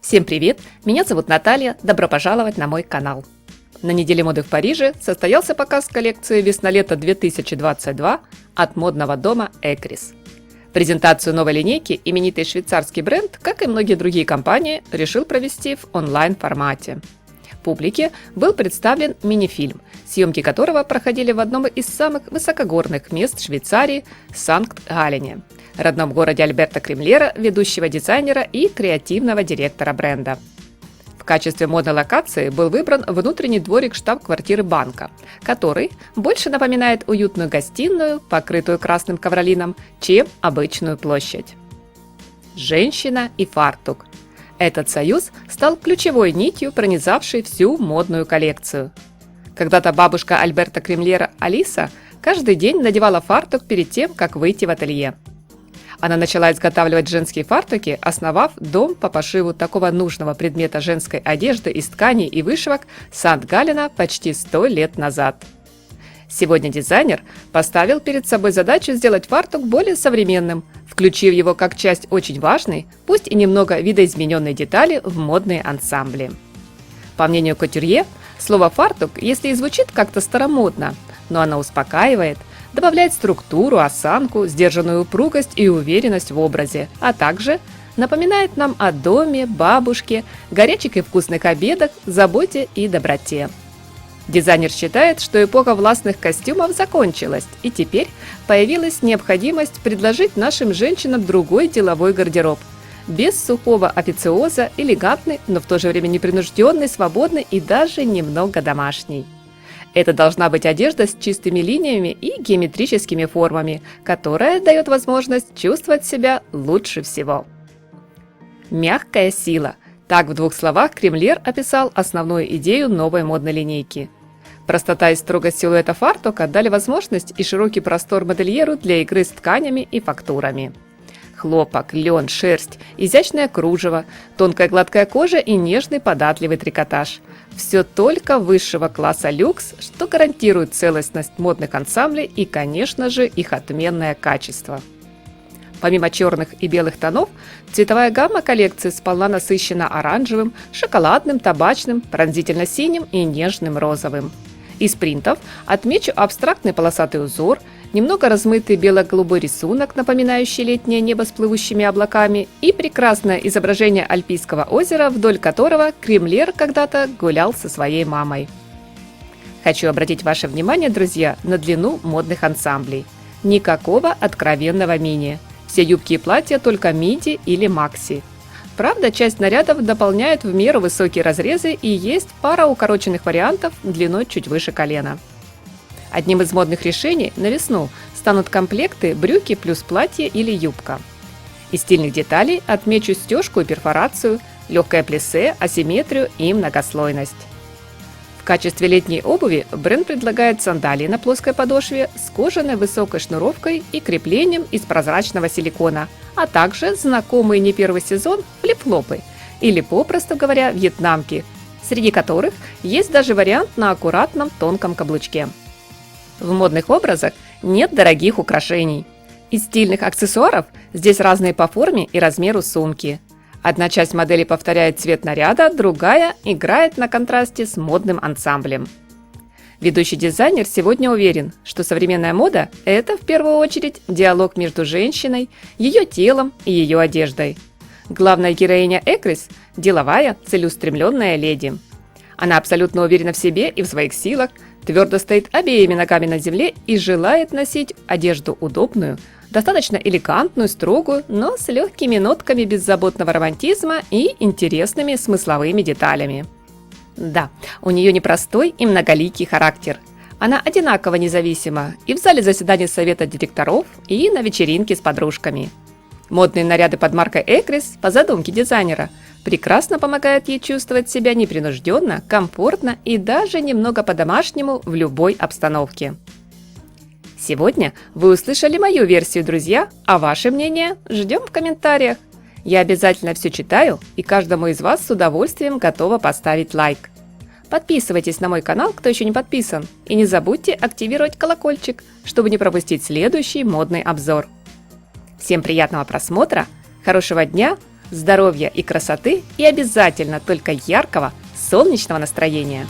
Всем привет! Меня зовут Наталья, добро пожаловать на мой канал. На неделе моды в Париже состоялся показ коллекции весна-лето 2022 от модного дома Ekris. Презентацию новой линейки именитый швейцарский бренд, как и многие другие компании, решил провести в онлайн-формате. Публике был представлен мини-фильм, съемки которого проходили в одном из самых высокогорных мест Швейцарии – Санкт-Галлене, родном городе Альберта Кремлера, ведущего дизайнера и креативного директора бренда. В качестве модной локации был выбран внутренний дворик штаб-квартиры банка, который больше напоминает уютную гостиную, покрытую красным ковролином, чем обычную площадь. Женщина и фартук. Этот союз стал ключевой нитью, пронизавшей всю модную коллекцию. Когда-то бабушка Альберта Кремлера Алиса каждый день надевала фартук перед тем, как выйти в ателье. Она начала изготавливать женские фартуки, основав дом по пошиву такого нужного предмета женской одежды из тканей и вышивок Санкт-Галлена почти 100 лет назад. Сегодня дизайнер поставил перед собой задачу сделать фартук более современным, включив его как часть очень важной, пусть и немного видоизмененной детали в модные ансамбли. По мнению кутюрье, слово «фартук», если и звучит как-то старомодно, но оно успокаивает, добавляет структуру, осанку, сдержанную упругость и уверенность в образе, а также напоминает нам о доме, бабушке, горячих и вкусных обедах, заботе и доброте. Дизайнер считает, что эпоха властных костюмов закончилась, и теперь появилась необходимость предложить нашим женщинам другой деловой гардероб. Без сухого официоза, элегантный, но в то же время непринужденный, свободный и даже немного домашний. Это должна быть одежда с чистыми линиями и геометрическими формами, которая дает возможность чувствовать себя лучше всего. Мягкая сила. Так в двух словах Кремлер описал основную идею новой модной линейки. Простота и строгость силуэта фартука дали возможность и широкий простор модельеру для игры с тканями и фактурами. Хлопок, лен, шерсть, изящное кружево, тонкая гладкая кожа и нежный податливый трикотаж. Все только высшего класса люкс, что гарантирует целостность модных ансамблей и, конечно же, их отменное качество. Помимо черных и белых тонов, цветовая гамма коллекции сполна насыщена оранжевым, шоколадным, табачным, пронзительно-синим и нежным розовым. Из принтов отмечу абстрактный полосатый узор, немного размытый бело-голубой рисунок, напоминающий летнее небо с плывущими облаками, и прекрасное изображение Альпийского озера, вдоль которого Кремлер когда-то гулял со своей мамой. Хочу обратить ваше внимание, друзья, на длину модных ансамблей. Никакого откровенного мини. Все юбки и платья только миди или макси. Правда, часть нарядов дополняют в меру высокие разрезы и есть пара укороченных вариантов длиной чуть выше колена. Одним из модных решений на весну станут комплекты брюки плюс платье или юбка. Из стильных деталей отмечу стежку и перфорацию, легкое плиссе, асимметрию и многослойность. В качестве летней обуви бренд предлагает сандалии на плоской подошве с кожаной высокой шнуровкой и креплением из прозрачного силикона, а также знакомые не первый сезон флип-флопы, или, попросту говоря, вьетнамки, среди которых есть даже вариант на аккуратном тонком каблучке. В модных образах нет дорогих украшений. Из стильных аксессуаров здесь разные по форме и размеру сумки. Одна часть модели повторяет цвет наряда, другая играет на контрасте с модным ансамблем. Ведущий дизайнер сегодня уверен, что современная мода – это в первую очередь диалог между женщиной, ее телом и ее одеждой. Главная героиня Ekris – деловая, целеустремленная леди. Она абсолютно уверена в себе и в своих силах, твердо стоит обеими ногами на земле и желает носить одежду удобную, достаточно элегантную, строгую, но с легкими нотками беззаботного романтизма и интересными смысловыми деталями. Да, у нее непростой и многоликий характер. Она одинаково независима и в зале заседаний совета директоров, и на вечеринке с подружками. Модные наряды под маркой Ekris по задумке дизайнера прекрасно помогают ей чувствовать себя непринужденно, комфортно и даже немного по-домашнему в любой обстановке. Сегодня вы услышали мою версию, друзья, а ваше мнение ждем в комментариях. Я обязательно все читаю и каждому из вас с удовольствием готова поставить лайк. Подписывайтесь на мой канал, кто еще не подписан, и не забудьте активировать колокольчик, чтобы не пропустить следующий модный обзор. Всем приятного просмотра, хорошего дня, здоровья и красоты и обязательно только яркого, солнечного настроения!